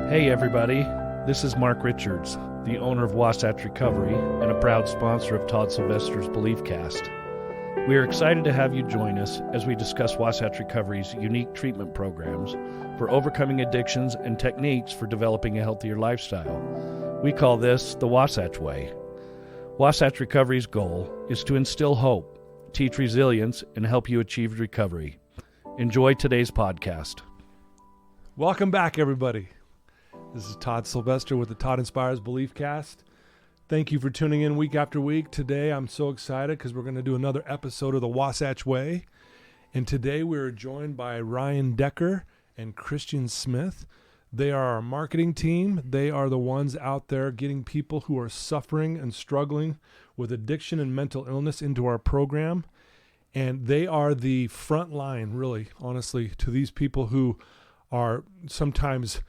Hey everybody, this is Mark Richards, the owner of Wasatch Recovery and a proud sponsor of Todd Sylvester's BeliefCast. We are excited to have you join us as we discuss Wasatch Recovery's unique treatment programs for overcoming addictions and techniques for developing a healthier lifestyle. We call this the Wasatch Way. Wasatch Recovery's goal is to instill hope, teach resilience, and help you achieve recovery. Enjoy today's podcast. Welcome back, everybody. This is Todd Sylvester with the Todd Inspires BeliefCast. Thank you for tuning in week after week. Today, I'm so excited because we're going to do another episode of the Wasatch Way. And today, we're joined by Ryan Decker and Christian Smith. They are our marketing team. They are the ones out there getting people who are suffering and struggling with addiction and mental illness into our program. And they are the front line, really, honestly, to these people who are sometimes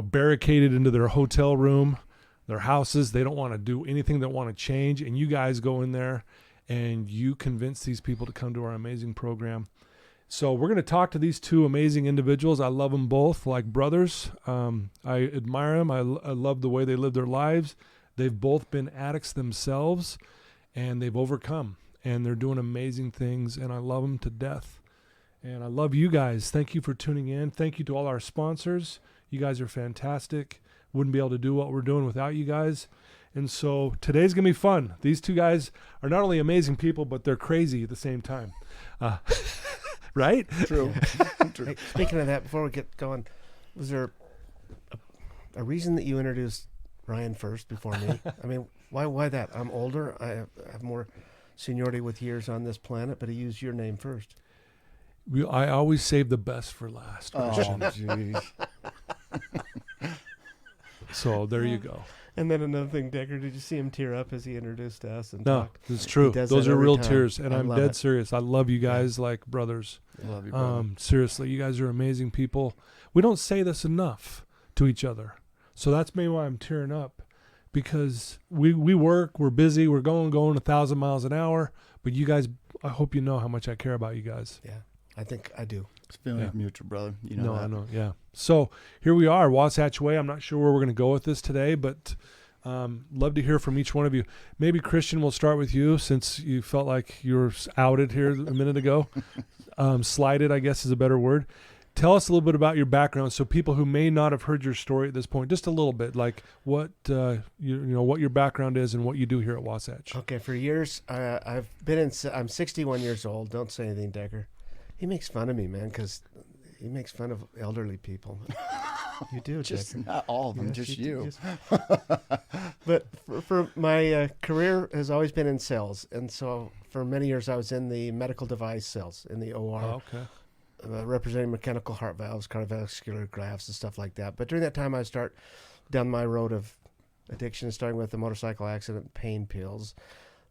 barricaded into their hotel room, their houses. They don't want to do anything. They don't want to change. And you guys go in there and you convince these people to come to our amazing program. So we're going to talk to these two amazing individuals. I love them both like brothers. I admire them. I love the way they live their lives. They've both been addicts themselves and they've overcome and they're doing amazing things. And I love them to death. And I love you guys. Thank you for tuning in. Thank you to all our sponsors. You guys are fantastic. Wouldn't be able to do what we're doing without you guys. And so today's going to be fun. These two guys are not only amazing people, but they're crazy at the same time. Right? True. True. Hey, speaking of that, before we get going, was there a reason that you introduced Ryan first before me? I mean, why that? I'm older. I have more seniority with years on this planet, but he used your name first. I always save the best for last. Oh, jeez. So there you go. And then another thing, Decker, did you see him tear up as he introduced us and No, talked? it's true. He does Those that are every real time. tears, and I I'm love dead it. serious. I love you guys like brothers. Love you, brother. Seriously, you guys are amazing people. We don't say this enough to each other. So that's maybe why I'm tearing up, because we work, we're busy, we're going 1,000 miles an hour, but you guys, I hope you know how much I care about you guys. Yeah, I think I do. It's feeling mutual, brother. You know that. I know, yeah. So here we are, Wasatch Way. I'm not sure where we're going to go with this today, but love to hear from each one of you. Maybe Christian, we'll start with you since you felt like you were outed here a minute ago. Slighted, I guess is a better word. Tell us a little bit about your background, so people who may not have heard your story at this point, just a little bit, like what what your background is and what you do here at Wasatch. Okay, for years, I've been in. I'm 61 years old. Don't say anything, Decker. He makes fun of me, man, because he makes fun of elderly people. You do, Just Decker. not all of them, Yeah, just you. But for my career has always been in sales, and so for many years I was in the medical device sales in the OR. Oh, okay. Representing mechanical heart valves, cardiovascular grafts, and stuff like that. But during that time, I start down my road of addiction, starting with a motorcycle accident, pain pills.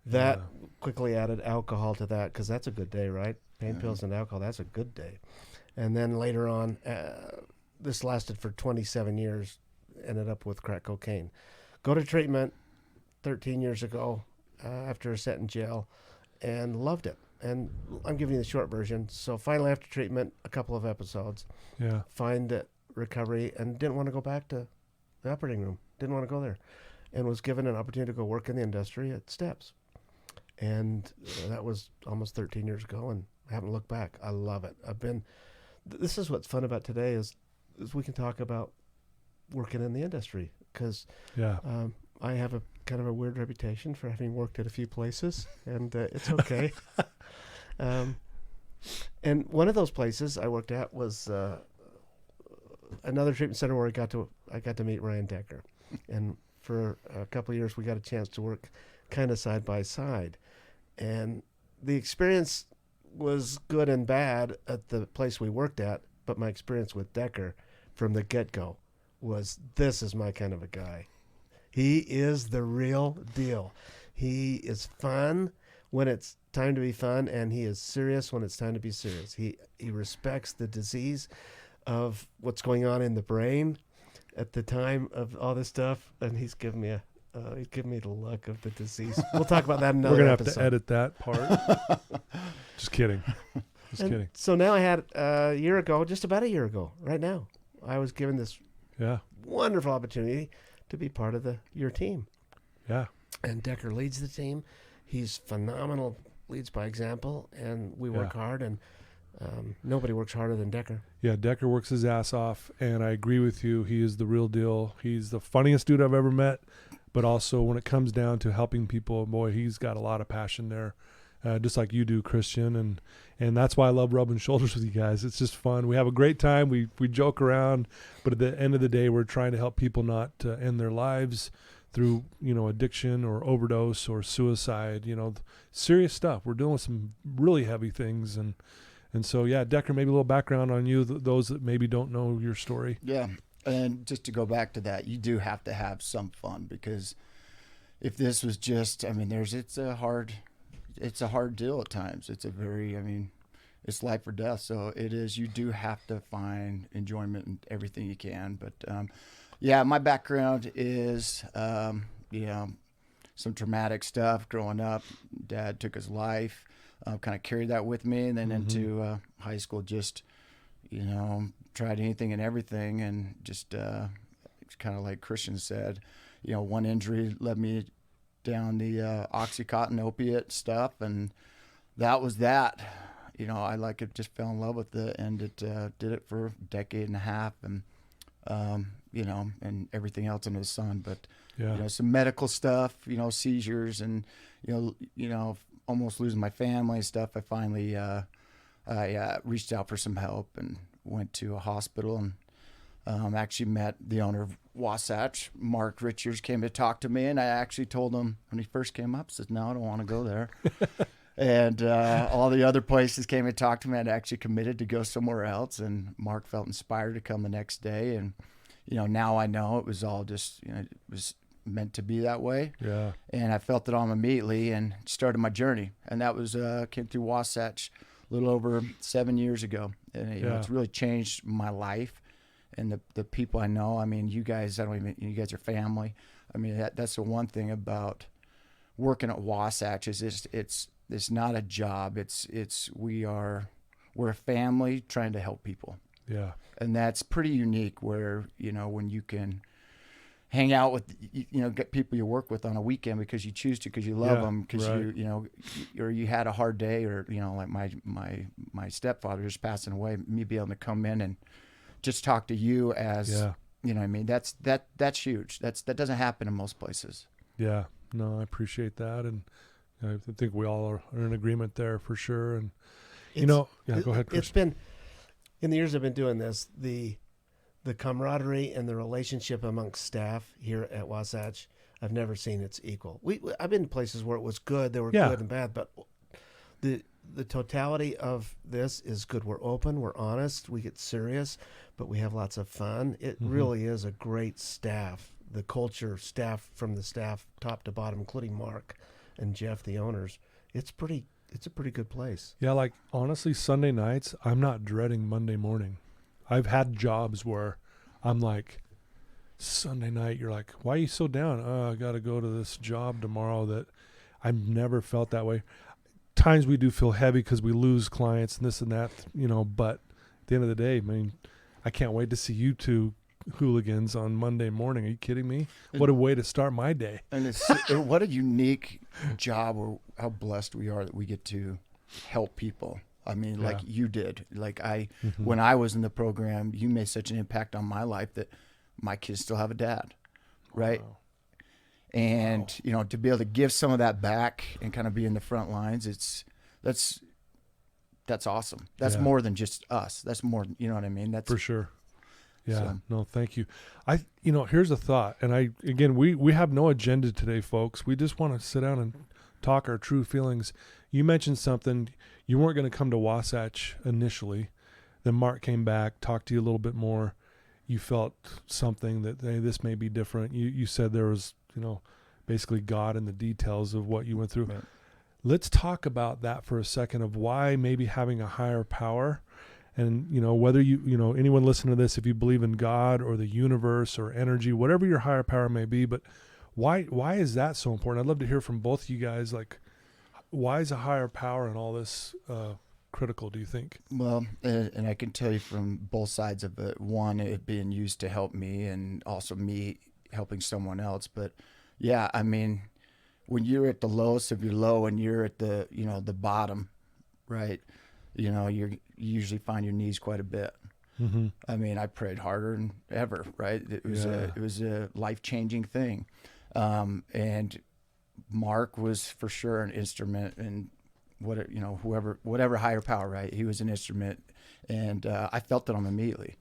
That quickly added alcohol to that, because that's a good day, right? Pain pills and alcohol, that's a good day. And then later on, this lasted for 27 years, ended up with crack cocaine. Go to treatment 13 years ago after a set in jail, and loved it. And I'm giving you the short version. So finally, after treatment, a couple of episodes, find recovery, and didn't want to go back to the operating room. Didn't want to go there, and was given an opportunity to go work in the industry at Steps. And that was almost 13 years ago, and I haven't looked back. I love it. This is what's fun about today is we can talk about working in the industry, because I have a kind of a weird reputation for having worked at a few places, and it's okay. And one of those places I worked at was another treatment center where I got to meet Ryan Decker, and for a couple of years we got a chance to work kind of side by side, and the experience was good and bad at the place we worked at. But my experience with Decker from the get-go was, this is my kind of a guy. He is the real deal. He is fun when it's time to be fun, and he is serious when it's time to be serious. He respects the disease of what's going on in the brain at the time of all this stuff, and he's given me the look of the disease. We'll talk about that in another episode. We're going to have to edit that part. Just kidding. Just kidding. So now I had just about a year ago, right now, I was given this Yeah. Wonderful opportunity to be part of your team. Yeah. And Decker leads the team. He's phenomenal, leads by example, and we work hard, and nobody works harder than Decker. Yeah, Decker works his ass off, and I agree with you. He is the real deal. He's the funniest dude I've ever met, but also when it comes down to helping people, boy, he's got a lot of passion there, just like you do, Christian, and that's why I love rubbing shoulders with you guys. It's just fun. We have a great time. We joke around, but at the end of the day, we're trying to help people not end their lives through, addiction or overdose or suicide, serious stuff. We're doing some really heavy things. And so, yeah, Decker, maybe a little background on you, those that maybe don't know your story. Yeah. And just to go back to that, you do have to have some fun, because if this was just, it's a hard deal at times. It's it's life or death. So it is, you do have to find enjoyment in everything you can. But, my background is, some traumatic stuff growing up. Dad took his life, kind of carried that with me. And then into high school, just, tried anything and everything. And just it's kind of like Christian said, one injury led me down the Oxycontin opiate stuff. And that was that. I just fell in love with it, and it did it for a decade and a half. And, and everything else under the sun, but some medical stuff, seizures, and almost losing my family and stuff. I finally reached out for some help and went to a hospital, and actually met the owner of Wasatch. Mark Richards came to talk to me, and I actually told him when he first came up, said, "No, I don't want to go there." And all the other places came and talked to me. I'd actually committed to go somewhere else, and Mark felt inspired to come the next day. And now I know it was all just, it was meant to be that way. Yeah. And I felt it on immediately and started my journey. And that was, came through Wasatch a little over 7 years ago. And, it's really changed my life and the people I know. You guys, you guys are family. That's the one thing about working at Wasatch is it's not a job. We're a family trying to help people. Yeah. And that's pretty unique where, when you can hang out with, get people you work with on a weekend because you choose to, because you love them, because or you had a hard day, or, like my stepfather just passing away, me be able to come in and just talk to you as, that's huge. That doesn't happen in most places. Yeah. No, I appreciate that. And I think we all are in agreement there for sure. And, go ahead, Chris. It's been, in the years I've been doing this, the camaraderie and the relationship amongst staff here at Wasatch, I've never seen its equal. I've been in places where it was good, they were good and bad, but the totality of this is good. We're open, we're honest, we get serious, but we have lots of fun. It really is a great staff. The culture, staff from the staff top to bottom, including Mark and Jeff, the owners, it's a pretty good place. Yeah, like honestly, Sunday nights, I'm not dreading Monday morning. I've had jobs where I'm like, Sunday night, you're like, why are you so down? Oh, I got to go to this job tomorrow. That I've never felt that way. Times we do feel heavy because we lose clients and this and that, but at the end of the day, I can't wait to see you two hooligans on Monday morning. Are you kidding me? What a way to start my day. And it's what a unique job, or how blessed we are that we get to help people. Like you did. Like when I was in the program, you made such an impact on my life that my kids still have a dad, right? Wow. And to be able to give some of that back and kind of be in the front lines, that's awesome. That's more than just us. That's more, you know what I mean? That's for sure. Yeah. No, thank you. Here's a thought. And we have no agenda today, folks. We just want to sit down and talk our true feelings. You mentioned something. You weren't going to come to Wasatch initially. Then Mark came back, talked to you a little bit more. You felt something that, hey, this may be different. You said there was, basically God in the details of what you went through. Right. Let's talk about that for a second, of why maybe having a higher power. And, whether anyone listening to this, if you believe in God or the universe or energy, whatever your higher power may be, but why is that so important? I'd love to hear from both of you guys. Like, why is a higher power in all this critical, do you think? Well, and I can tell you from both sides of it. One, it being used to help me, and also me helping someone else. But yeah, I mean, when you're at the lowest of your low and you're at the, the bottom, right? You usually find your knees quite a bit. Mm-hmm. I mean, I prayed harder than ever, right? It was a life-changing thing. And Mark was for sure an instrument in whatever higher power, right? He was an instrument, and I felt it on him immediately.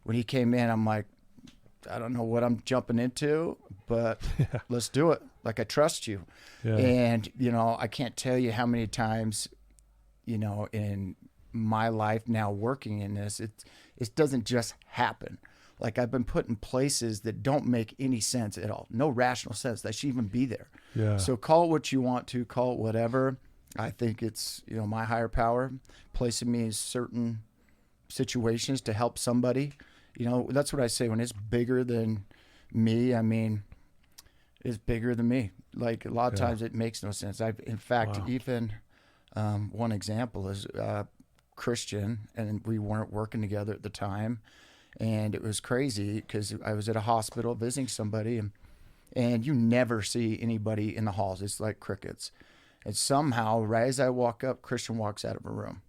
When he came in, I'm like, I don't know what I'm jumping into, but let's do it. Like, I trust you. Yeah. And, I can't tell you how many times, in my life now working in this, it doesn't just happen. Like, I've been put in places that don't make any sense at all. No rational sense that should even be there. Yeah. So call it what you want to, call it whatever. I think it's, my higher power placing me in certain situations to help somebody. That's what I say. When it's bigger than me, I mean, it's bigger than me. Like, a lot of times it makes no sense. In fact, even one example is Christian, and we weren't working together at the time. And it was crazy because I was at a hospital visiting somebody, and you never see anybody in the halls. It's like crickets. And somehow, right as I walk up, Christian walks out of a room.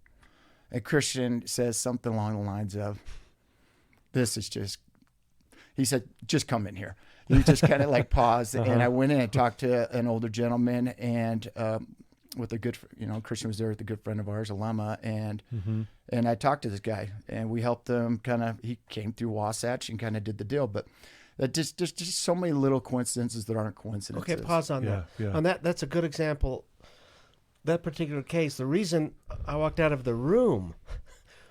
And Christian says something along the lines of, he said, just come in here. He just kind of like paused. And I went in and talked to an older gentleman, and with a good, Christian was there with a good friend of ours, Alema, and I talked to this guy, and we helped him he came through Wasatch and kind of did the deal. But that just so many little coincidences that aren't coincidences. Okay, pause on that. Yeah. On that, that's a good example. That particular case, the reason I walked out of the room,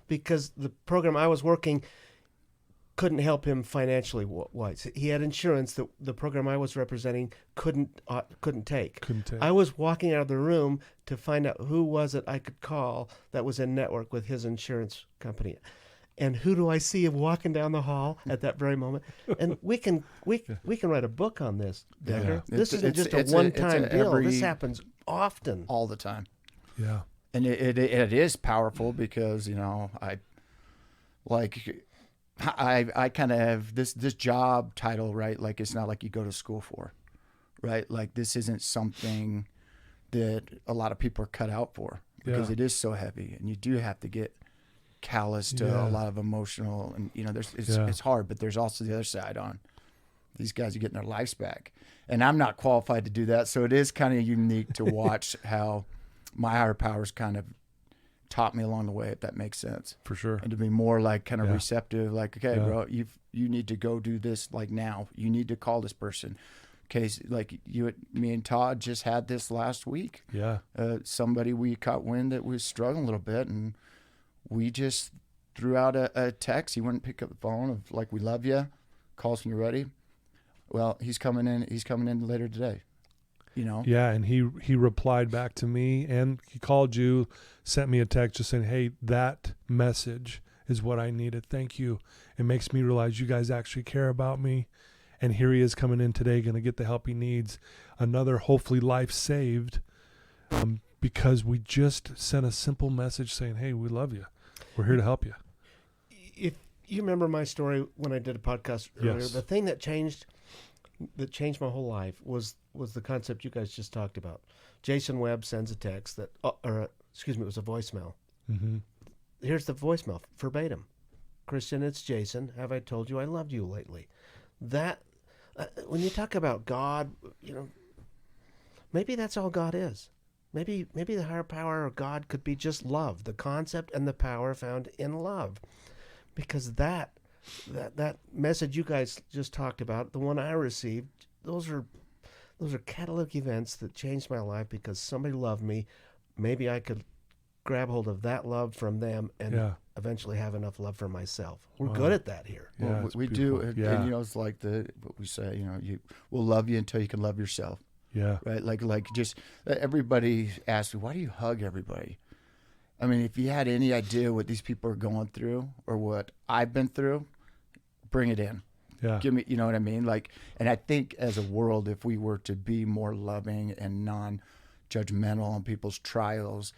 because the program I was working couldn't help him financially wise. He had insurance that the program I was representing couldn't take. I was walking out of the room to find out who was it I could call that was in network with his insurance company. And who do I see walking down the hall at that very moment? And we can write a book on this, Decker. Yeah. This isn't just a one-time deal. This happens often. All the time. Yeah. And it is powerful because, I kind of have this job title, right? Like, it's not like you go to school for, right? Like, this isn't something that a lot of people are cut out for because it is so heavy, and you do have to get callous to a lot of emotional, and it's hard, but there's also the other side on these guys are getting their lives back, and I'm not qualified to do that. So it is kind of unique to watch how my higher powers kind of taught me along the way, if that makes sense. For sure. And to be more like kind of receptive, like, okay, bro, you need to go do this, like, now. You need to call this person. Okay, so like me and Todd just had this last week. Yeah. Somebody we caught wind that was struggling a little bit, and we just threw out a text. He wouldn't pick up the phone of like, we love you. Calls when you're ready. Well, he's coming in later today. Yeah, and he replied back to me, and he called you, sent me a text just saying, hey, that message is what I needed. Thank you. It makes me realize you guys actually care about me. And here he is coming in today, going to get the help he needs. Another, hopefully, life saved because we just sent a simple message saying, hey, we love you. We're here to help you. If you remember my story when I did a podcast earlier, the thing that changed my whole life was the concept you guys just talked about. Jason Webb sends a text that, it was a voicemail. Mm-hmm. Here's the voicemail, verbatim. Christian, it's Jason. Have I told you I loved you lately? That, when you talk about God, maybe that's all God is. Maybe the higher power of God could be just love, the concept and the power found in love. Because that message you guys just talked about, the one I received, those are catalytic events that changed my life because somebody loved me. Maybe I could grab hold of that love from them and eventually have enough love for myself. We're good at that here. Yeah, well, we do. And, it's like what we say, we'll love you until you can love yourself. Yeah. Right. Like just everybody asks me, why do you hug everybody? I mean, if you had any idea what these people are going through or what I've been through, bring it in. Yeah. Give me, you know what I mean? Like, and I think as a world, if we were to be more loving and non-judgmental on people's trials,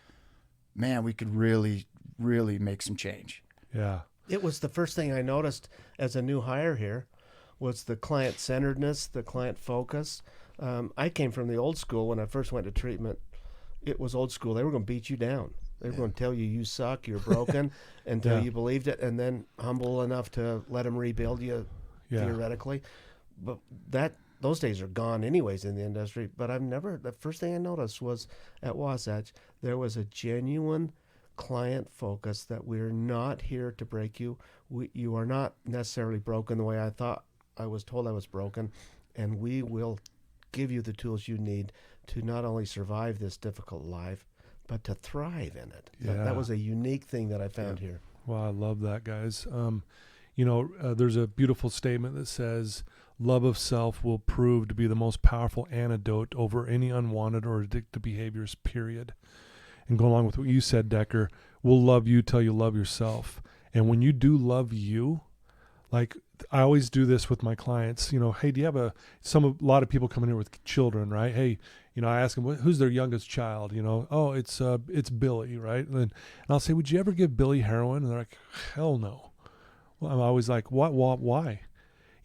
man, we could really, really make some change. Yeah. It was the first thing I noticed as a new hire here was the client-centeredness, the client focus. I came from the old school when I first went to treatment. It was old school. They were going to beat you down. They were going to tell you suck, you're broken, until you believed it, and then humble enough to let them rebuild you theoretically. But those days are gone anyways in the industry. But the first thing I noticed was at Wasatch, there was a genuine client focus that we're not here to break you. You are not necessarily broken the way I was told I was broken, and we will give you the tools you need to not only survive this difficult life, but to thrive in it. Yeah. That was a unique thing that I found here. Well, I love that, guys. There's a beautiful statement that says, love of self will prove to be the most powerful antidote over any unwanted or addictive behaviors, period. And going along with what you said, Decker, we'll love you till you love yourself. And when you do love you, like I always do this with my clients, hey, do you have a lot of people come in here with children, right? Hey, I ask them, who's their youngest child? Oh, it's Billy, right? And I'll say, would you ever give Billy heroin? And they're like, hell no. Well, I'm always like, what, why?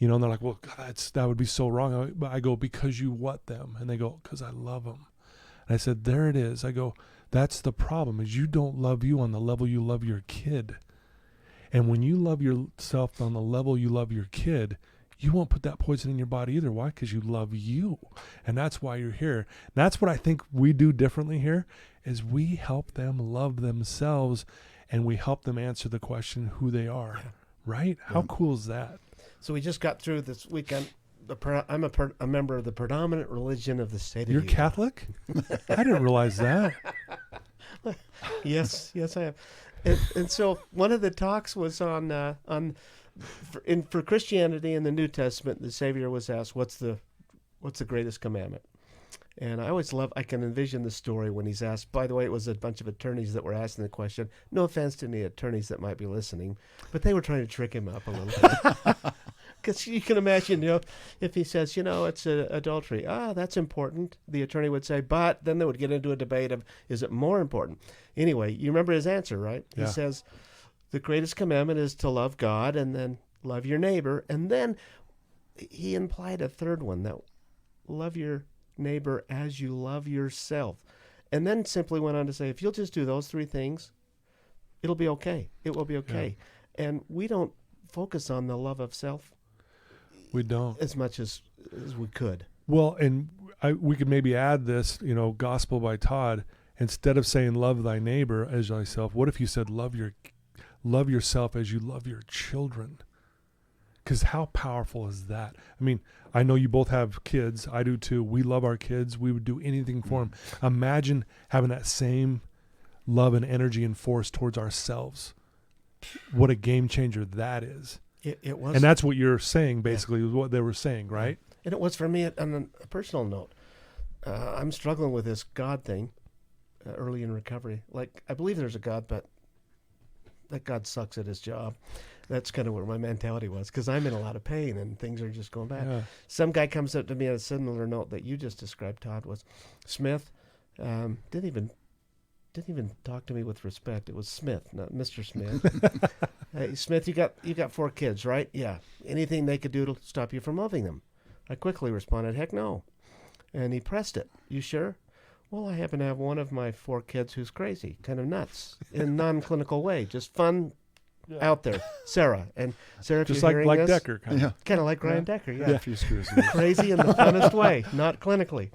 And they're like, well, God, that would be so wrong. I go, because you what them? And they go, because I love them. And I said, there it is. I go, that's the problem, is you don't love you on the level you love your kid. And when you love yourself on the level you love your kid, you won't put that poison in your body either. Why? Because you love you. And that's why you're here. That's what I think we do differently here, is we help them love themselves, and we help them answer the question who they are. Yeah. Right? Yeah. How cool is that? So we just got through this weekend. I'm a member of the predominant religion of the state of You're Utah. Catholic? I didn't realize that. Yes, I am. And so one of the talks was for Christianity in the New Testament. The Savior was asked, "What's the greatest commandment?" And I can envision the story when he's asked. By the way, it was a bunch of attorneys that were asking the question. No offense to any attorneys that might be listening, but they were trying to trick him up a little bit. Because you can imagine, if he says, it's adultery. That's important. The attorney would say, but then they would get into a debate of, is it more important? Anyway, you remember his answer, right? Yeah. He says, the greatest commandment is to love God and then love your neighbor. And then he implied a third one, that love your neighbor as you love yourself. And then simply went on to say, if you'll just do those three things, it'll be okay. It will be okay. Yeah. And we don't focus on the love of self. We don't. As much as we could. Well, and we could maybe add this, gospel by Todd. Instead of saying love thy neighbor as thyself, what if you said love yourself as you love your children? Because how powerful is that? I mean, I know you both have kids. I do too. We love our kids. We would do anything for them. Imagine having that same love and energy and force towards ourselves. What a game changer that is. It was. And that's what you're saying, basically, is what they were saying, right? And it was for me on a personal note. I'm struggling with this God thing early in recovery. Like, I believe there's a God, but that God sucks at his job. That's kind of where my mentality was, because I'm in a lot of pain and things are just going bad. Yeah. Some guy comes up to me on a similar note that you just described, Todd, was Smith. Didn't even talk to me with respect. It was Smith, not Mr. Smith. Hey, Smith, you got 4 kids, right? Yeah. Anything they could do to stop you from loving them? I quickly responded, heck no. And he pressed it. You sure? Well, I happen to have one of my 4 kids who's crazy, kind of nuts, in a non-clinical way, just fun out there. Sarah. And Sarah, if just you're like this, Decker. Kind of like Ryan Decker, yeah. A few screws. Crazy in the funnest way, not clinically.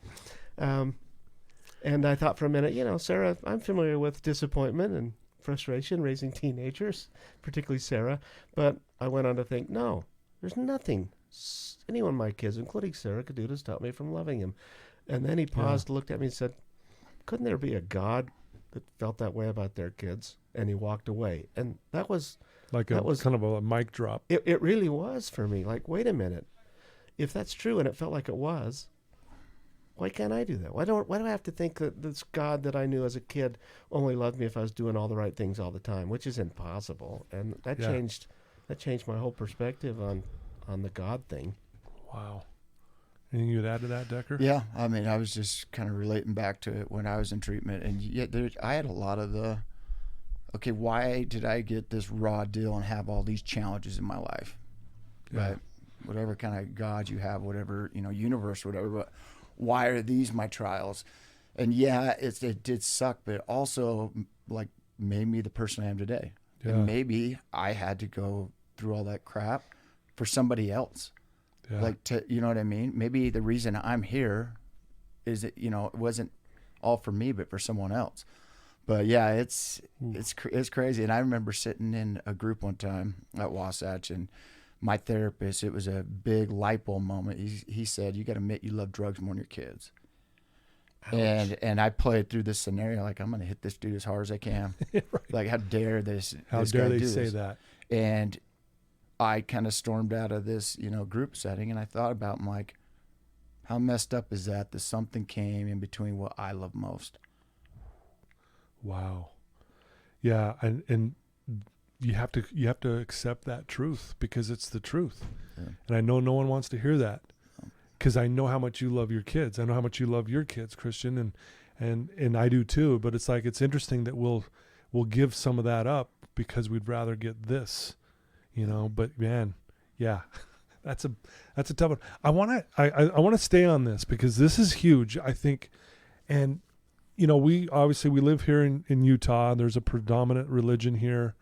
And I thought for a minute, Sarah, I'm familiar with disappointment and frustration raising teenagers, particularly Sarah. But I went on to think, no, there's nothing any one of my kids, including Sarah, could do to stop me from loving him. And then he paused, looked at me and said, couldn't there be a God that felt that way about their kids? And he walked away. And that was kind of a mic drop. It really was for me. Like, wait a minute. If that's true and it felt like it was, why can't I do that? Why do I have to think that this God that I knew as a kid only loved me if I was doing all the right things all the time, which is impossible. And that changed my whole perspective on the God thing. Wow. Anything you'd add to that, Decker? Yeah, I mean, I was just kind of relating back to it when I was in treatment, and I had a lot of the, okay, why did I get this raw deal and have all these challenges in my life? Yeah. Right? Whatever kind of God you have, whatever, universe, whatever, but why are these my trials? And yeah, it did suck, but it also like made me the person I am today. Yeah. And maybe I had to go through all that crap for somebody else. Yeah. Like, you know what I mean? Maybe the reason I'm here is that, it wasn't all for me, but for someone else. But yeah, it's crazy. And I remember sitting in a group one time at Wasatch, and my therapist, it was a big light bulb moment. He said, you got to admit you love drugs more than your kids. Ouch. And I played through this scenario like, I'm going to hit this dude as hard as I can. Right. Like, how dare this How this dare guy they do say this? that? And I kind of stormed out of this, group setting, and I thought about, like, how messed up is that something came in between what I love most. Wow. Yeah, and you have to accept that truth because it's the truth. Yeah. And I know no one wants to hear that because I know how much you love your kids. I know how much you love your kids, Christian, and I do too. But it's like, it's interesting that we'll give some of that up because we'd rather get this, But man, yeah, that's a tough one. I want to stay on this because this is huge, I think, and we live here in Utah. There's a predominant religion here.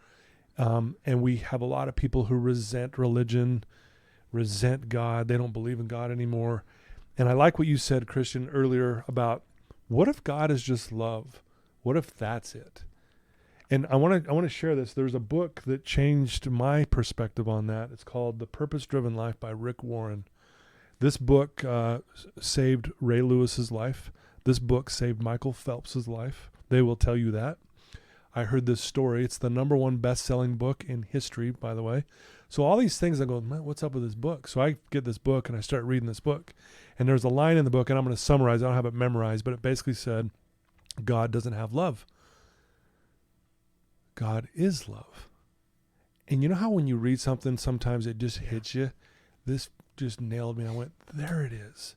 And we have a lot of people who resent religion, resent God. They don't believe in God anymore. And I like what you said, Christian, earlier about what if God is just love? What if that's it? And I want to share this. There's a book that changed my perspective on that. It's called The Purpose-Driven Life by Rick Warren. This book saved Ray Lewis's life. This book saved Michael Phelps's life. They will tell you that. I heard this story. It's the #1 best-selling book in history, by the way. So all these things, I go, man, what's up with this book? So I get this book and I start reading this book. And there's a line in the book, and I'm going to summarize. I don't have it memorized, but it basically said, God doesn't have love. God is love. And you know how when you read something, sometimes it just hits you? This just nailed me. I went, there it is.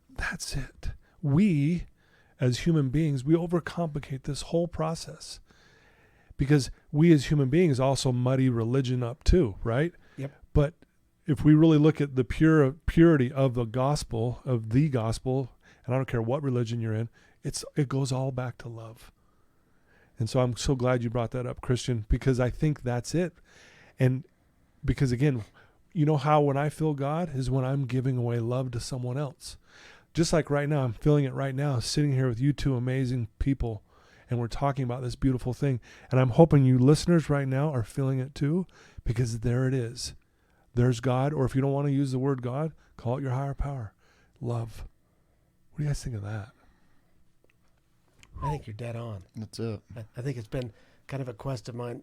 That's it. We, as human beings, we overcomplicate this whole process. Because we as human beings also muddy religion up too, right? Yep. But if we really look at the purity of the gospel, and I don't care what religion you're in, it goes all back to love. And so I'm so glad you brought that up, Christian, because I think that's it. And because again, you know how when I feel God is when I'm giving away love to someone else. Just like right now, I'm feeling it right now, sitting here with you two amazing people, and we're talking about this beautiful thing. And I'm hoping you listeners right now are feeling it too, because there it is. There's God, or if you don't want to use the word God, call it your higher power. Love. What do you guys think of that? I think you're dead on. That's it. I think it's been kind of a quest of mine.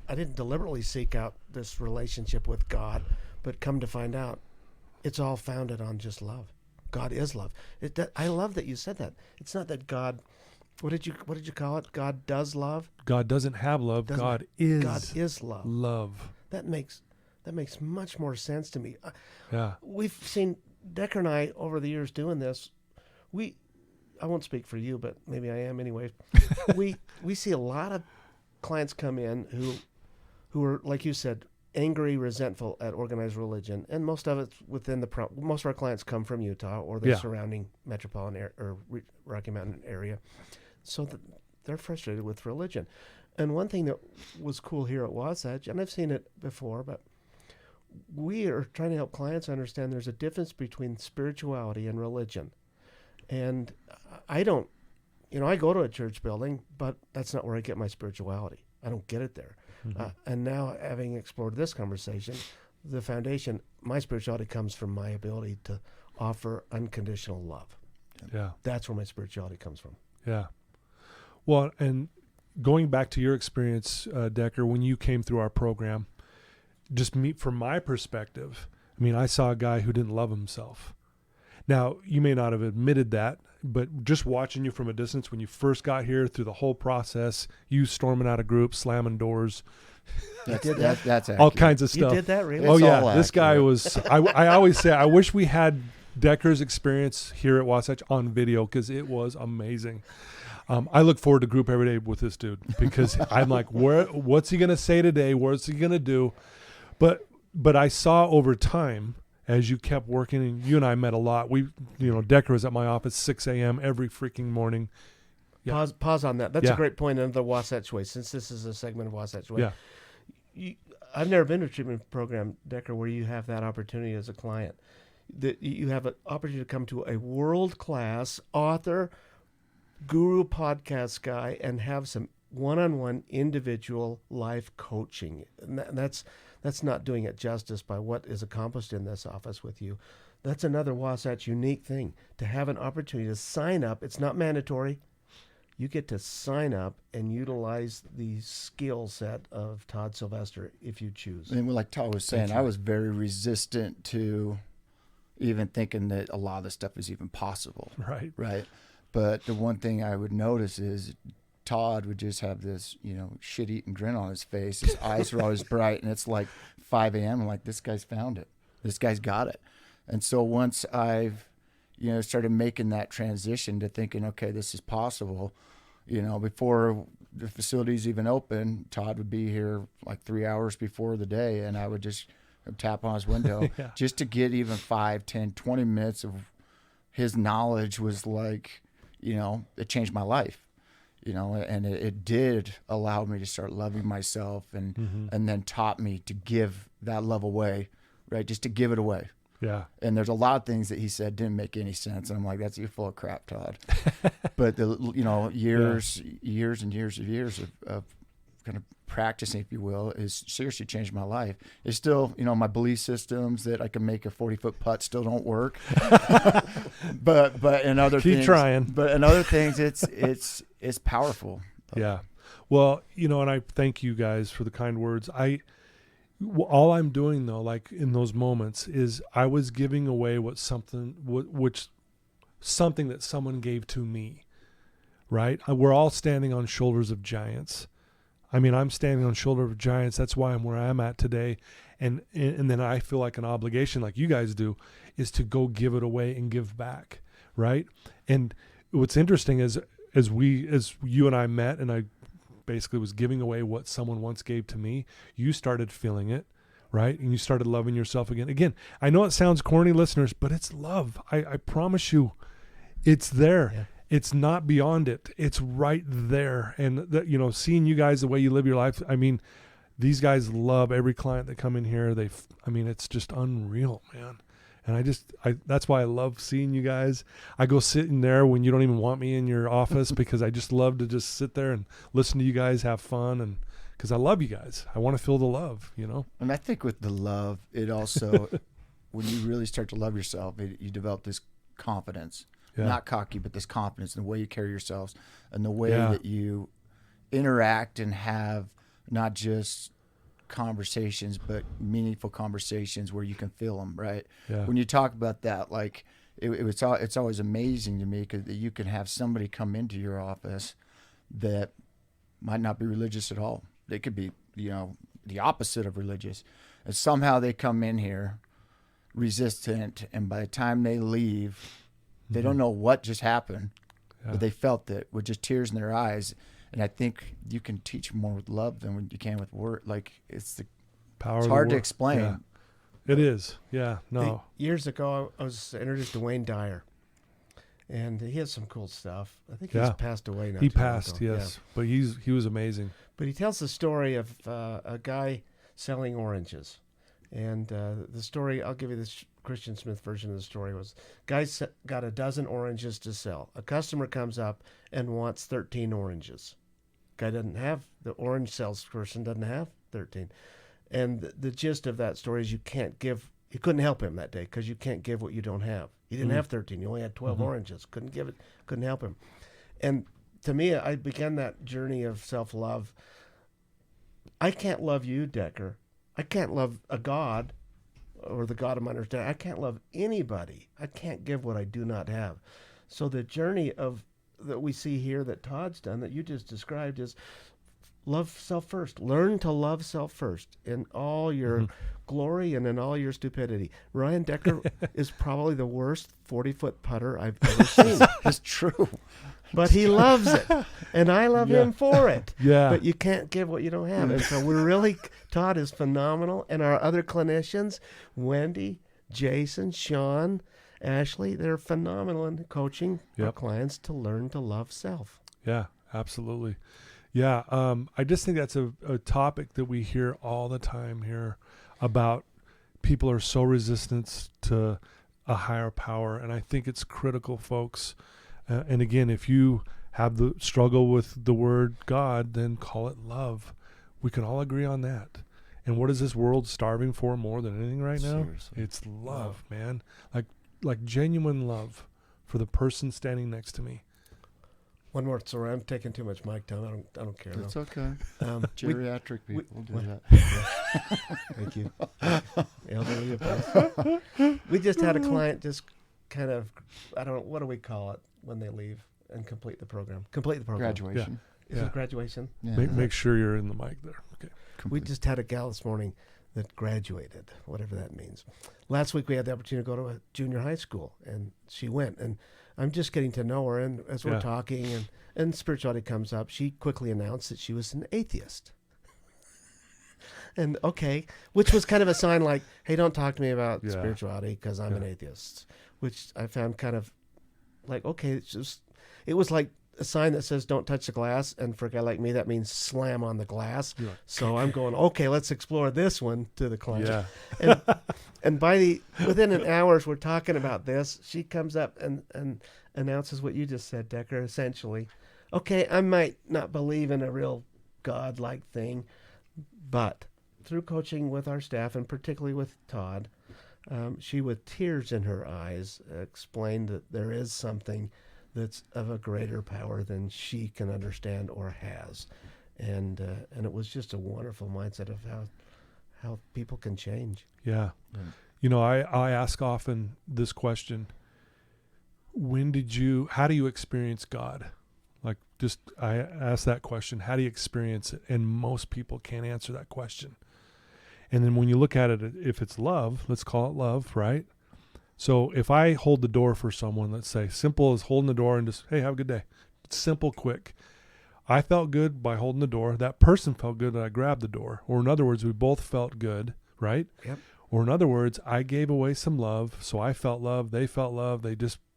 I didn't deliberately seek out this relationship with God, but come to find out, it's all founded on just love. God is love. I love that you said that. It's not that God. What did you call it? God does love. God doesn't have love. God is love. Love. That makes much more sense to me. Yeah. We've seen Decker and I over the years doing this. I won't speak for you, but maybe I am anyway. we see a lot of clients come in who are, like you said, angry, resentful at organized religion, and most of it's within most of our clients come from Utah or the surrounding metropolitan or Rocky Mountain area, so that they're frustrated with religion. And one thing that was cool here at Wasatch, and I've seen it before, but we are trying to help clients understand there's a difference between spirituality and religion. And I don't, I go to a church building, but that's not where I get my spirituality. I don't get it there. Mm-hmm. And now, having explored this conversation, the foundation, my spirituality comes from my ability to offer unconditional love. Yeah. That's where my spirituality comes from. Yeah. Well, and going back to your experience, Decker, when you came through our program, from my perspective, I saw a guy who didn't love himself. Now, you may not have admitted that, but just watching you from a distance when you first got here through the whole process, you storming out of groups, slamming doors, that's all kinds of stuff. You did that, really? Oh, yeah. This guy was, I always say, I wish we had Decker's experience here at Wasatch on video because it was amazing. I look forward to group every day with this dude because I'm like, what's he going to say today? What's he going to do? But I saw over time as you kept working, and you and I met a lot. Decker was at my office 6 a.m. every freaking morning. Yeah. Pause on that. That's a great point on the Wasatch Way, since this is a segment of Wasatch Way. Yeah. I've never been to a treatment program, Decker, where you have that opportunity as a client. That you have an opportunity to come to a world-class author, guru podcast guy, and have some one-on-one individual life coaching. And that's not doing it justice by what is accomplished in this office with you. That's another Wasatch unique thing, to have an opportunity to sign up. It's not mandatory. You get to sign up and utilize the skill set of Todd Sylvester if you choose. And like Todd was saying, I was very resistant to even thinking that a lot of this stuff is even possible. Right. But the one thing I would notice is Todd would just have this, shit-eating grin on his face. His eyes are always bright, and it's like 5 a.m. I'm like, this guy's found it. This guy's got it. And so once I've, started making that transition to thinking, okay, this is possible, before the facility's even open, Todd would be here like 3 hours before the day, and I would just tap on his window just to get even 5, 10, 20 minutes of his knowledge was like, it changed my life. And it did allow me to start loving myself and then taught me to give that love away, right? Just to give it away. Yeah. And there's a lot of things that he said didn't make any sense. And I'm like, you're full of crap, Todd. But years and years of kind of practicing, if you will, is seriously changed my life. It's still, my belief systems that I can make a 40-foot putt still don't work. but in other things, keep trying. But in other things, it's powerful. Yeah. Well, and I thank you guys for the kind words. All I'm doing though, like in those moments, is I was giving away something that someone gave to me, right? We're all standing on shoulders of giants. I mean, I'm standing on shoulder of giants. That's why I'm where I'm at today. And then I feel like an obligation, like you guys do, is to go give it away and give back, right? And what's interesting is as you and I met, and I basically was giving away what someone once gave to me, you started feeling it, right? And you started loving yourself again. Again, I know it sounds corny, listeners, but it's love. I promise you, it's there. Yeah. It's not beyond it. It's right there. And seeing you guys, the way you live your life, I mean, these guys love every client that come in here. It's just unreal, man. And that's why I love seeing you guys. I go sit in there when you don't even want me in your office because I just love to just sit there and listen to you guys have fun, and because I love you guys. I want to feel the love, And I think with the love, it also, when you really start to love yourself, you develop this confidence. Yeah. Not cocky, but this confidence in the way you carry yourselves and the way that you interact and have not just conversations, but meaningful conversations where you can feel them, right? Yeah. When you talk about that, like it's always amazing to me because you can have somebody come into your office that might not be religious at all. They could be, the opposite of religious, and somehow they come in here resistant, and by the time they leave, they don't know what just happened, but they felt it with just tears in their eyes. And I think you can teach more with love than you can with word. Like it's the power. It's hard to explain. Yeah. It is. Yeah. No. Years ago, I was introduced to Wayne Dyer, and he has some cool stuff. I think he's passed away now. He passed, yes, but he was amazing. But he tells the story of a guy selling oranges, and the story, I'll give you this Christian Smith version of the story, was guy's got a dozen oranges to sell. A customer comes up and wants 13 oranges. Guy doesn't have, the orange salesperson doesn't have 13. And the gist of that story is you couldn't help him that day because you can't give what you don't have. He didn't have 13. He only had 12 oranges. Couldn't give it, couldn't help him. And to me, I began that journey of self-love. I can't love you, Decker. I can't love a God or the God of my understanding. I can't love anybody. I can't give what I do not have. So the journey that we see here that Todd's done, that you just described, is love self first. Learn to love self first in all your glory and in all your stupidity. Ryan Decker is probably the worst 40-foot putter I've ever seen. It's true. But he loves it, and I love him for it. Yeah. But you can't give what you don't have. And so we're really, Todd is phenomenal. And our other clinicians, Wendy, Jason, Sean, Ashley, they're phenomenal in coaching our clients to learn to love self. Yeah, absolutely. Yeah, I just think that's a topic that we hear all the time here about people are so resistant to a higher power. And I think it's critical, folks. And again, if you have the struggle with the word God, then call it love. We can all agree on that. And what is this world starving for more than anything right now? Seriously. It's love, man. Like genuine love for the person standing next to me. One more. Sorry, I'm taking too much mic time. I don't care. It's no. okay. Geriatric people do that. Thank you. Elderly advice. We just had a client just kind of, I don't know, what do we call it when they leave and complete the program? Complete the program. Graduation. Is it graduation? Yeah. Make sure you're in the mic there. Okay. We just had a gal this morning that graduated, whatever that means. Last week we had the opportunity to go to a junior high school, and she went. And I'm just getting to know her, and as we're talking and spirituality comes up, she quickly announced that she was an atheist. And okay, which was kind of a sign like, hey, don't talk to me about spirituality because I'm an atheist, which I found kind of like, okay, it was like a sign that says don't touch the glass, and for a guy like me that means slam on the glass. So I'm going, okay, let's explore this one to the client. And within an hour we're talking about this, she comes up and announces what you just said, Decker, essentially. Okay, I might not believe in a real God-like thing, but through coaching with our staff, and particularly with Todd, she, with tears in her eyes, explained that there is something that's of a greater power than she can understand or has. And it was just a wonderful mindset of how people can change. Yeah. You know, I ask often this question, how do you experience God? I ask that question, how do you experience it? And most people can't answer that question. And then when you look at it, if it's love, let's call it love, right? So if I hold the door for someone, let's say simple as holding the door and just, hey, have a good day. It's simple, quick. I felt good by holding the door. That person felt good that I grabbed the door. Or in other words, we both felt good, right? Yep. Or in other words, I gave away some love. So I felt love. They felt love.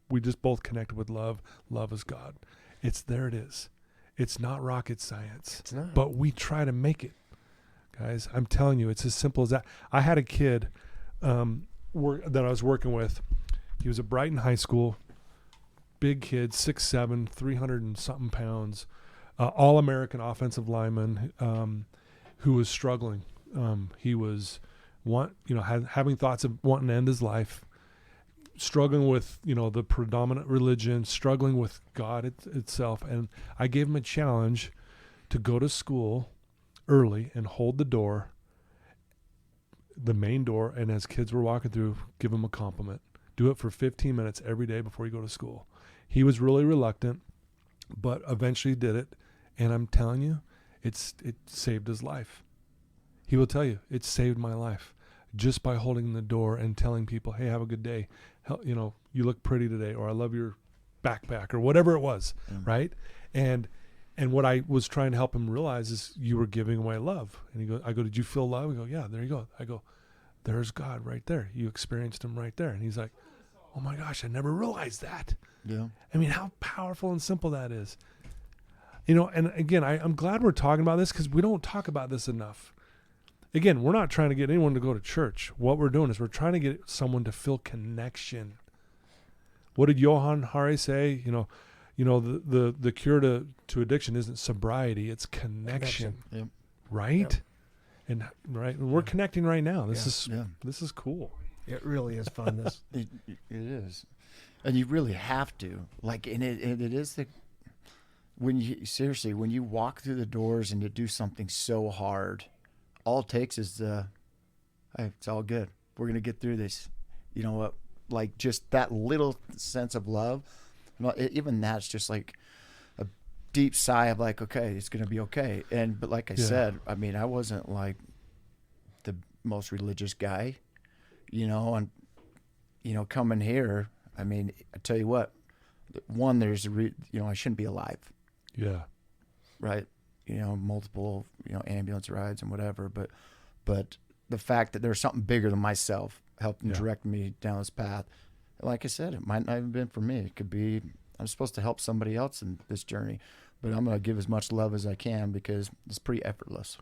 We just both connected with love. Love is God. There it is. It's not rocket science. It's not. But we try to make it. Guys, I'm telling you, it's as simple as that. I had a kid that I was working with. He was at Brighton High School, big kid, 6'7", 300 and something pounds, all-American offensive lineman who was struggling. He was having thoughts of wanting to end his life, struggling with the predominant religion, struggling with God itself. And I gave him a challenge to go to school early and hold the door, the main door, and as kids were walking through, give them a compliment. Do it for 15 minutes every day before you go to school. He was really reluctant, but eventually did it. And I'm telling you, it saved his life. He will tell you, it saved my life just by holding the door and telling people, hey, have a good day. You look pretty today, or I love your backpack, or whatever it was, right? And what I was trying to help him realize is you were giving away love. And I go, did you feel love? He go, yeah, there you go. I go, there's God right there. You experienced him right there. And he's like, oh my gosh, I never realized that. Yeah. I mean, how powerful and simple that is. And again, I'm glad we're talking about this because we don't talk about this enough. Again, we're not trying to get anyone to go to church. What we're doing is we're trying to get someone to feel connection. What did Johann Hari say? The cure to addiction isn't sobriety, it's connection. Yep. Right? Yep. And we're connecting right now. This is cool. It really is fun. It is. And you really have to. And it is when you walk through the doors and you do something so hard, all it takes is hey, it's all good. We're going to get through this. You know what? Just that little sense of love. Even that's just like a deep sigh of like, okay, it's going to be okay. But like I said, I mean, I wasn't like the most religious guy, and, coming here, I mean, I tell you what, one, there's I shouldn't be alive. Yeah. Right. Multiple, ambulance rides and whatever. But the fact that there's something bigger than myself helping direct me down this path. Like I said, it might not have been for me. It could be, I'm supposed to help somebody else in this journey, but I'm going to give as much love as I can because it's pretty effortless.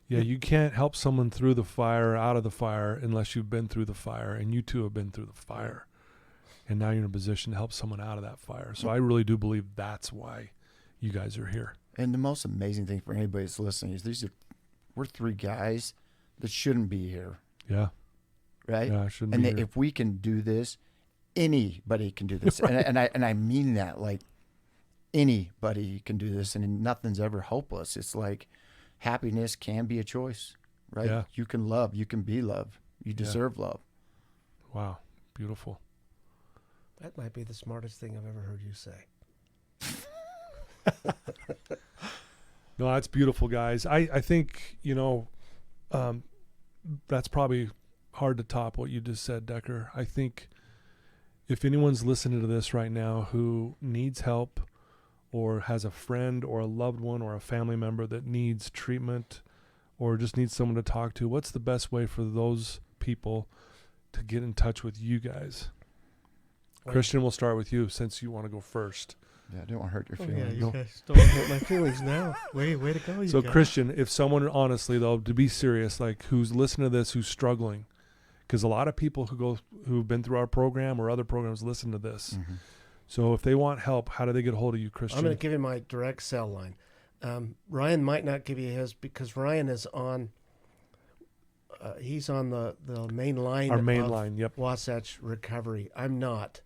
Yeah, you can't help someone through the fire, out of the fire, unless you've been through the fire, and you two have been through the fire. And now you're in a position to help someone out of that fire. So I really do believe that's why you guys are here. And the most amazing thing for anybody that's listening is we're three guys that shouldn't be here. Yeah. Right? Yeah, shouldn't be here. If we can do this, anybody can do this. Right. And I mean that, like, anybody can do this, and nothing's ever hopeless. It's like happiness can be a choice, right? Yeah. You can love, you can be loved, you deserve love. Wow, beautiful. That might be the smartest thing I've ever heard you say. No, that's beautiful, guys. I think, that's probably hard to top what you just said, Decker. I think if anyone's listening to this right now who needs help or has a friend or a loved one or a family member that needs treatment or just needs someone to talk to, what's the best way for those people to get in touch with you guys? Christian, we'll start with you since you want to go first. Yeah, I don't want to hurt your Yeah, feelings. you guys don't hurt my feelings now. Way to go, you So guys. Christian, if someone, honestly though, to be serious, like who's listening to this, who's struggling, because a lot of people who've been through our program or other programs listen to this. Mm-hmm. So if they want help, how do they get a hold of you, Christian? I'm going to give you my direct cell line. Ryan might not give you his because Ryan is on. He's on the main line. Our main line, yep. Wasatch Recovery. I'm not.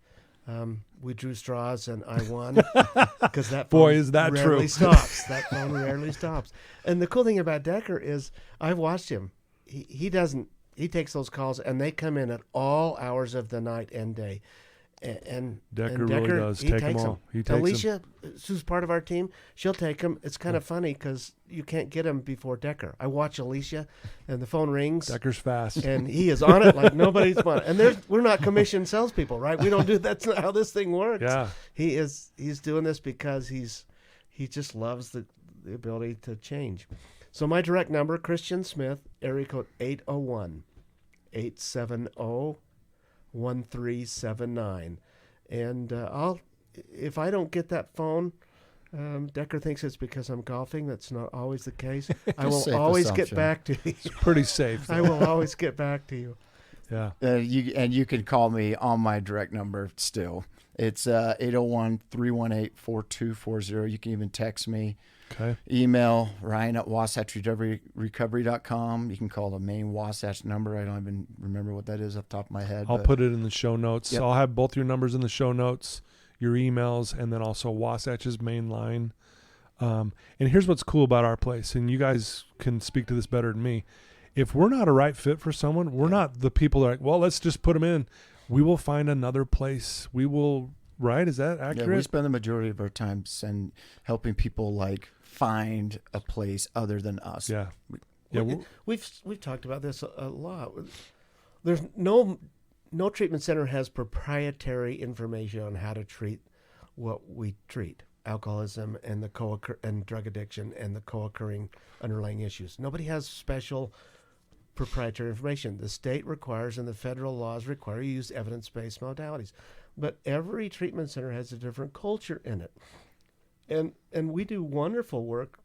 We drew straws and I won because that phone Boy, is that rarely true. stops. That phone rarely stops. And the cool thing about Decker is I've watched him. He doesn't. He takes those calls and they come in at all hours of the night and day. And Decker really does take them all. He takes Alicia, who's part of our team, she'll take them. It's kind of funny because you can't get him before Decker. I watch Alicia, and the phone rings. Decker's fast, and he is on it like nobody's on it. And we're not commissioned salespeople, right? We don't do that's not how this thing works. Yeah, he's doing this because he just loves the ability to change. So my direct number, Christian Smith, area code 801-870-1379. And if I don't get that phone, Decker thinks it's because I'm golfing. That's not always the case. I will always get back to you. It's pretty safe. I will always get back to you. Yeah. You can call me on my direct number still. It's 801-318-4240. You can even text me. Okay. Email Ryan at WasatchRecovery.com. You can call the main Wasatch number. I don't even remember what that is off the top of my head. I'll put it in the show notes. Yep. I'll have both your numbers in the show notes, your emails, and then also Wasatch's main line. And here's what's cool about our place, and you guys can speak to this better than me. If we're not a right fit for someone, we're not the people that are like, well, let's just put them in. We will find another place. We will, right? Is that accurate? Yeah, we spend the majority of our time helping people like find a place other than us. Yeah. We've talked about this a lot. There's no treatment center has proprietary information on how to treat what we treat. Alcoholism and and drug addiction and the co-occurring underlying issues. Nobody has special proprietary information. The state requires and the federal laws require you use evidence-based modalities. But every treatment center has a different culture in it. And we do wonderful work,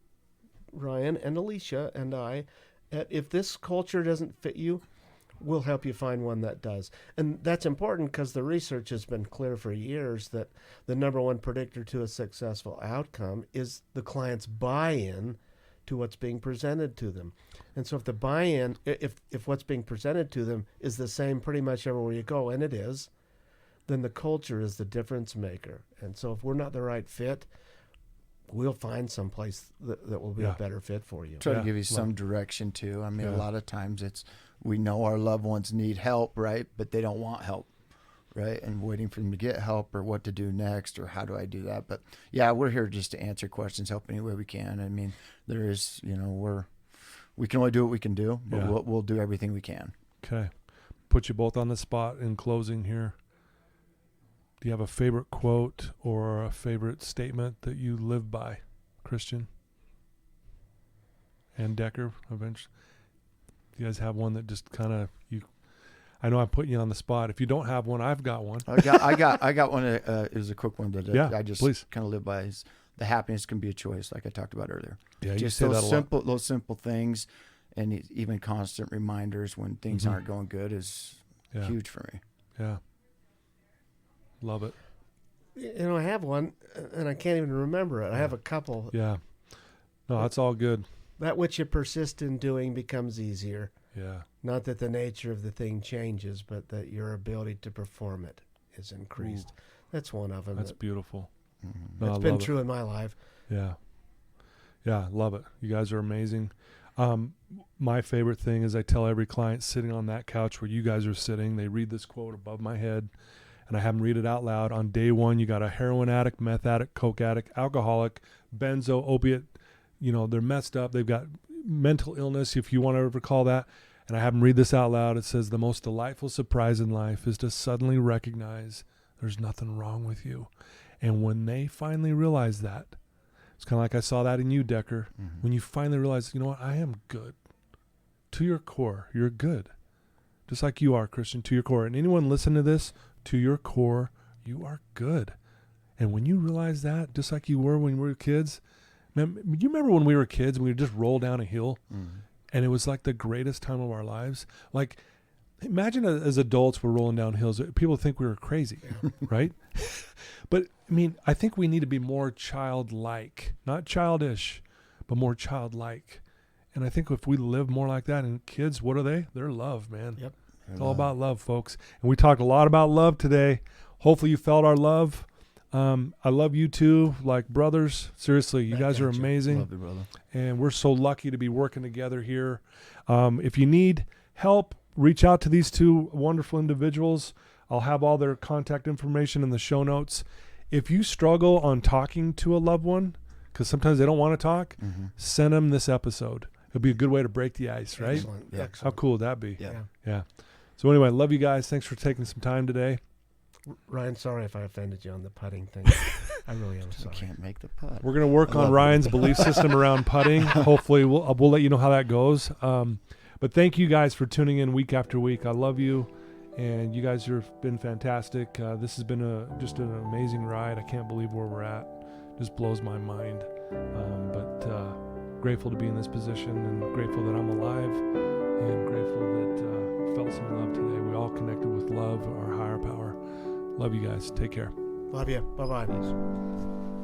Ryan and Alicia and I. If this culture doesn't fit you, we'll help you find one that does. And that's important because the research has been clear for years that the number one predictor to a successful outcome is the client's buy-in to what's being presented to them. And so if the buy-in, if what's being presented to them is the same pretty much everywhere you go, and it is, then the culture is the difference maker. And so if we're not the right fit, we'll find some place that will be a better fit for you. Try to give you some direction too. I mean, a lot of times we know our loved ones need help, right? But they don't want help, right? And waiting for them to get help or what to do next or how do I do that. But yeah, we're here just to answer questions, help any way we can. I mean, there is, we can only do what we can do, but we'll do everything we can. Okay. Put you both on the spot in closing here. Do you have a favorite quote or a favorite statement that you live by, Christian and Decker? Eventually, do you guys have one that just kind of I know I'm putting you on the spot. If you don't have one, I've got one. I got one. It was a quick one that I just kind of live by. Is the happiness can be a choice, like I talked about earlier. Yeah, just you say those that a lot. those simple things, and even constant reminders when things aren't going good is huge for me. Yeah, love it. I have one, and I can't even remember it. I have a couple. Yeah, no, that's all good. That which you persist in doing becomes easier. Yeah. Not that the nature of the thing changes, but that your ability to perform it is increased. Ooh. That's one of them. That's beautiful. Mm-hmm. No, that's been true in my life. Yeah. Yeah, love it. You guys are amazing. My favorite thing is I tell every client sitting on that couch where you guys are sitting, they read this quote above my head, and I have them read it out loud. On day one, you got a heroin addict, meth addict, coke addict, alcoholic, benzo, opiate. They're messed up. They've got mental illness, if you want to recall that. And I have them read this out loud. It says, the most delightful surprise in life is to suddenly recognize there's nothing wrong with you. And when they finally realize that, it's kind of like I saw that in you, Decker. Mm-hmm. When you finally realize, you know what, I am good. To your core, you're good. Just like you are, Christian, to your core. And anyone listen to this, to your core, you are good. And when you realize that, just like you were when we were kids, man, you remember when we were kids and we would just roll down a hill? Mm-hmm. And it was like the greatest time of our lives. Like, imagine as adults we're rolling down hills. People think we were crazy, right? But, I think we need to be more childlike. Not childish, but more childlike. And I think if we live more like that, and kids, what are they? They're love, man. Yep. It's all about love, folks. And we talked a lot about love today. Hopefully you felt our love. I love you too, like brothers. Seriously, you guys are amazing. Love you, brother. And we're so lucky to be working together here. If you need help, reach out to these two wonderful individuals. I'll have all their contact information in the show notes. If you struggle on talking to a loved one, because sometimes they don't want to talk, send them this episode. It'll be a good way to break the ice, right? Excellent. Yeah. Excellent. How cool would that be? Yeah. So anyway, love you guys. Thanks for taking some time today. Ryan, sorry if I offended you on the putting thing. I really am sorry. Can't make the putt. We're going to work on Ryan's belief system around putting. Hopefully, we'll let you know how that goes. But thank you guys for tuning in week after week. I love you, and you guys have been fantastic. This has been just an amazing ride. I can't believe where we're at. Just blows my mind. But grateful to be in this position, and grateful that I'm alive, and grateful that felt some love today. We all connected with love, our higher power. Love you guys. Take care. Love you. Bye-bye.